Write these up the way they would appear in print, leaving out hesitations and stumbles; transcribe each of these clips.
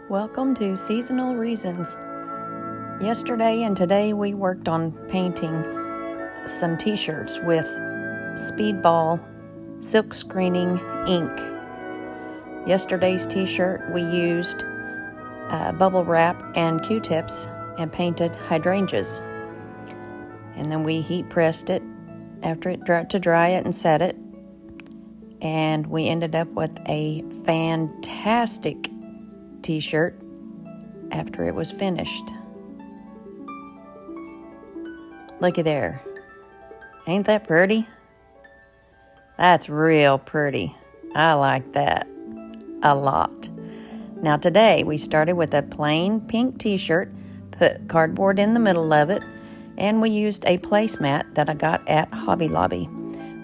Welcome to Seasonal Reasons. Yesterday and today we worked on painting some t-shirts with Speedball Silkscreening ink. Yesterday's t-shirt we used bubble wrap and Q-tips and painted hydrangeas. And then we heat pressed it after it to dry it and set it. And we ended up with a fantastic t-shirt after it was finished. Looky there. Ain't that pretty? That's real pretty. I like that a lot. Now today we started with a plain pink t-shirt, put cardboard in the middle of it, and we used a placemat that I got at Hobby Lobby.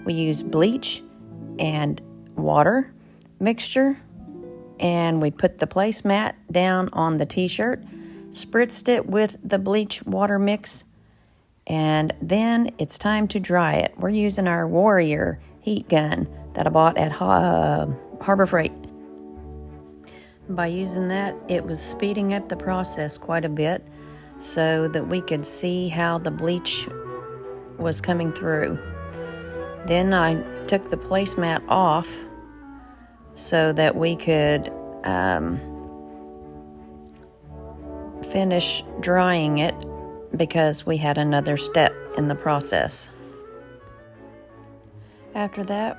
We used bleach and water mixture, and we put the placemat down on the t-shirt, spritzed it with the bleach water mix, and then it's time to dry it. We're using our Warrior heat gun that I bought at Harbor Freight. By using that, it was speeding up the process quite a bit so that we could see how the bleach was coming through. Then I took the placemat off so that we could finish drying it because we had another step in the process. After that,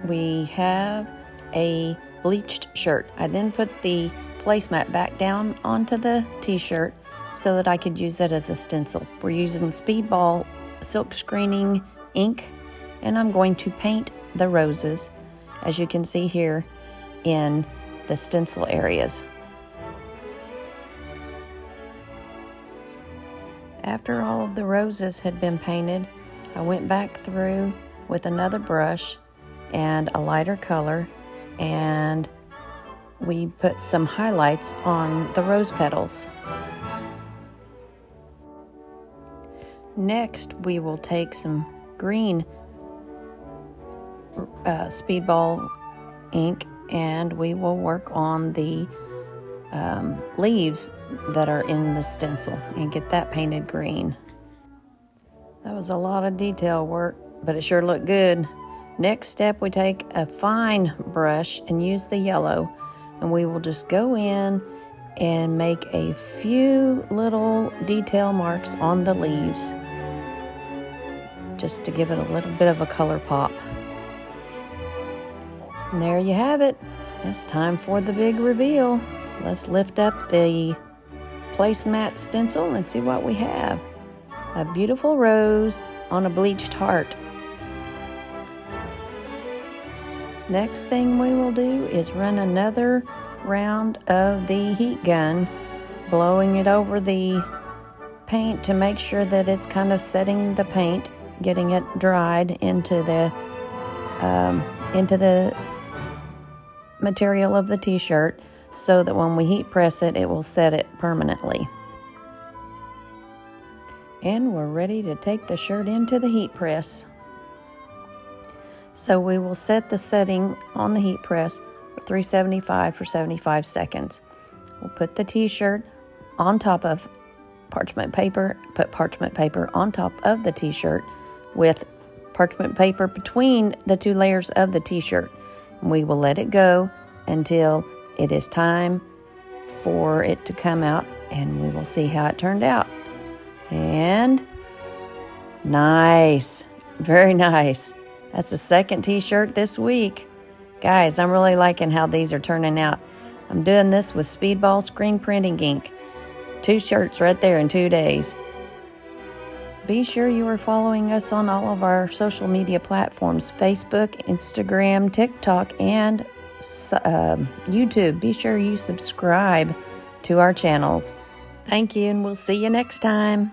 we have a bleached shirt. I then put the placemat back down onto the t-shirt so that I could use it as a stencil. We're using Speedball Silkscreening ink, and I'm going to paint the roses, as you can see here, in the stencil areas. After all of the roses had been painted, I went back through with another brush and a lighter color, and we put some highlights on the rose petals. Next, we will take some green Speedball ink, and we will work on the leaves that are in the stencil and get that painted green. That was a lot of detail work, but it sure looked good. Next step, we take a fine brush and use the yellow, and we will just go in and make a few little detail marks on the leaves just to give it a little bit of a color pop. And there you have it. It's time for the big reveal. Let's lift up the placemat stencil and see what we have. A beautiful rose on a bleached heart. Next thing we will do is run another round of the heat gun, blowing it over the paint to make sure that it's kind of setting the paint, getting it dried into the material of the t-shirt, so that when we heat press it, it will set it permanently. And we're ready to take the shirt into the heat press. So we will set the setting on the heat press for 375 for 75 seconds. We'll put the t-shirt on top of parchment paper, put parchment paper on top of the t-shirt with parchment paper between the two layers of the t-shirt. We will let it go until it is time for it to come out, and we will see how it turned out. And nice, very nice. That's the second t-shirt this week. Guys, I'm really liking how these are turning out. I'm doing this with Speedball screen printing ink. 2 shirts right there in 2 days. Be sure you are following us on all of our social media platforms: Facebook, Instagram, TikTok, and YouTube. Be sure you subscribe to our channels. Thank you, and we'll see you next time.